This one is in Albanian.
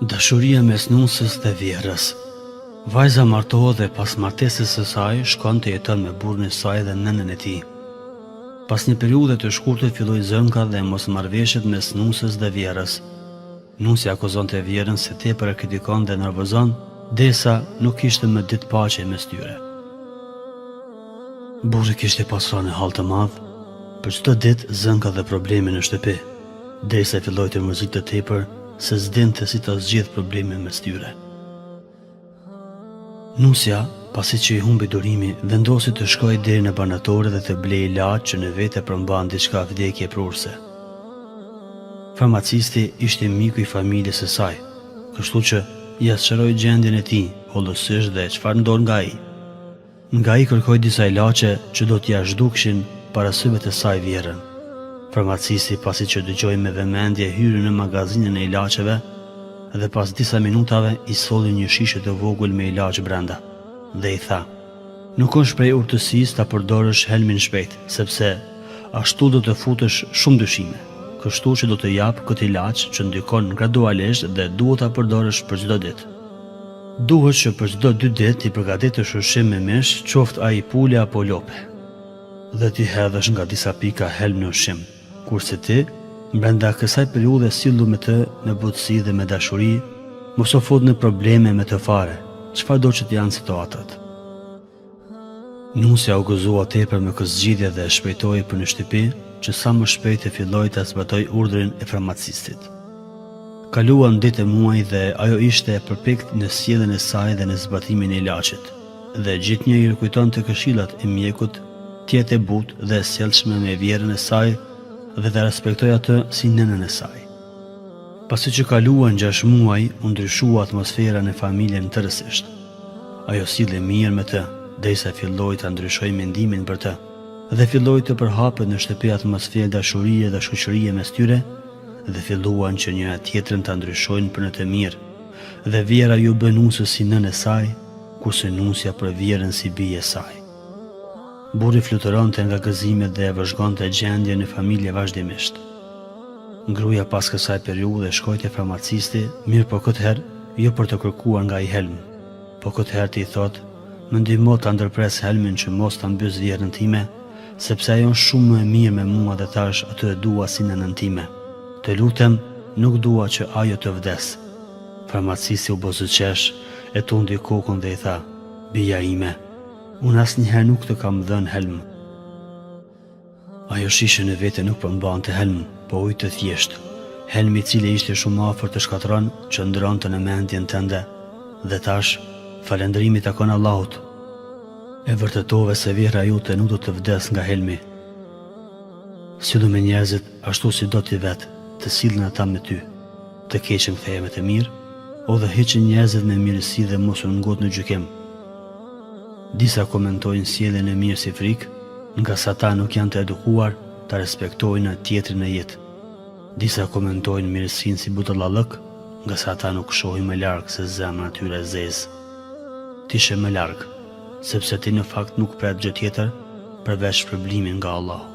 Dashuria mes nusës dhe vjerës. Vajza martohet dhe pas martesës së saj shkon të jeton me burrin e saj dhe nënën e tij. Pas një periudhe të shkurtër filloi zënka dhe mosmarrëveshjet mes nusës dhe vjerës. Nusja akuzonte vjerën se tepër e kritikon dhe nervozon, derisa nuk kishte më ditë paqe mes tyre. Burri kishte pasur një hall të madh, për çdo ditë zënka dhe probleme në shtëpi, derisa filloi të mërzite të tepër se s'dinte si ta zgjidh problemin mes tyre. Nusja, pasi që i humbi durimi, vendosi të shkojë deri në banatore dhe të blejë ilaç që në vete përmban diçka vdekje prurse. Farmacisti ishte miku i familjes së saj, kështu që ia sqaroi gjendjen e tij, hollësisht dhe çfarë ndodh nga ai. Nga ai kërkoi disa ilaçe që do t'ia zhdukshin para syve të saj vjerën. Farmacisti, pasi që dëgjoi me vëmendje, hyri në magazinën e ilaçeve dhe pas disa minutave i solli një shishe të vogël me ilaç brenda dhe i tha: "Nuk është prej urtësisë ta përdorësh helmin shpejt, sepse ashtu do të futesh shumë dyshime. Kështu që do të jap këtë ilaç që ndikon gradualisht dhe duhet ta përdorësh për çdo ditë. Duhet që për çdo 2 ditë ti përgatitesh ushqim me mish, qoftë ai pule apo lope, dhe ti hedhësh nga disa pika helm në ushqim. Kurse ti, brenda kësaj periudhe sillu me të në butësi dhe me dashuri, mos u fut në probleme me të fare, çfarëdo që të janë situatat." Nusja u gëzua tepër me këtë zgjidhje dhe e shpejtoi për në shtëpi që sa më shpejt të filloi të zbatoj urdhrin e farmacistit. Kaluan ditë e muaj dhe ajo ishte e përpikt në sjelljen e saj dhe në zbatimin e ilaçit, dhe gjithnjë i kujtonte këshillat e mjekut, të jetë e butë dhe e sjellshme me vjerën e saj dhe të respektoj atë si nënën e saj. Pasi që kaluan 6 muaj, u ndryshua atmosfera në familjen tërësisht. Ajo sillej mirë me të, derisa filloi të ndryshojë mendimin për të, dhe filloi të përhapet në shtëpi atmosferë dashurie dhe shoqërie mes tyre, dhe filluan që njëra tjetrën të ndryshojnë për në të mirë, dhe vjera ju bë nusës si nënë e saj, kurse nusja për vjerën si bije e saj. Burri fluturonte nga gëzimet dhe e vëzhgonte gjendjen në familje vazhdimisht. Gruaja pas kësaj periudhe shkoi te farmacisti, mirë po këtë herë jo për të kërkuar nga ai helm, po këtë herë i thotë: "Më ndihmo ta ndërpres helmin që mos ta mbys vjerën time, sepse ajo është shumë më e mirë me mua dhe tash atë e dua si nënën time. Të lutem, nuk dua që ajo të vdes." Farmacisti u bozëqesh, e tundi kokën dhe i tha: "Bija ime, unë asnjëherë nuk të kam dhënë helm." Ajo shishe në vete nuk përmbante helm, po ujë të thjeshtë, helmi i cili ishte shumë afër të shkatron, që ndronte në mendjen tënde, dhe tash, falëndrimi takon Allahut. E vërtetove se vjera jote nuk do të vdes nga helmi. Sillu me njerëzit ashtu si do t'i vetë, të sillen ata me ty, të keqen ktheje me të mirë, o dhe hiqin njerëzit me mirësi dhe mos u ngot në gjykim. Disa komentojnë sjelljen e mirë si frikë, nga sa ata nuk janë të edukuar ta respektojnë tjetrin në jetë. Disa komentojnë mirësinë si butallallëk, nga sa ata nuk shohin më larg se zemra e tyre e zezë. Ti she më larg, sepse ti në fakt nuk pret gjë tjetër përveç shpërblimin nga Allahu.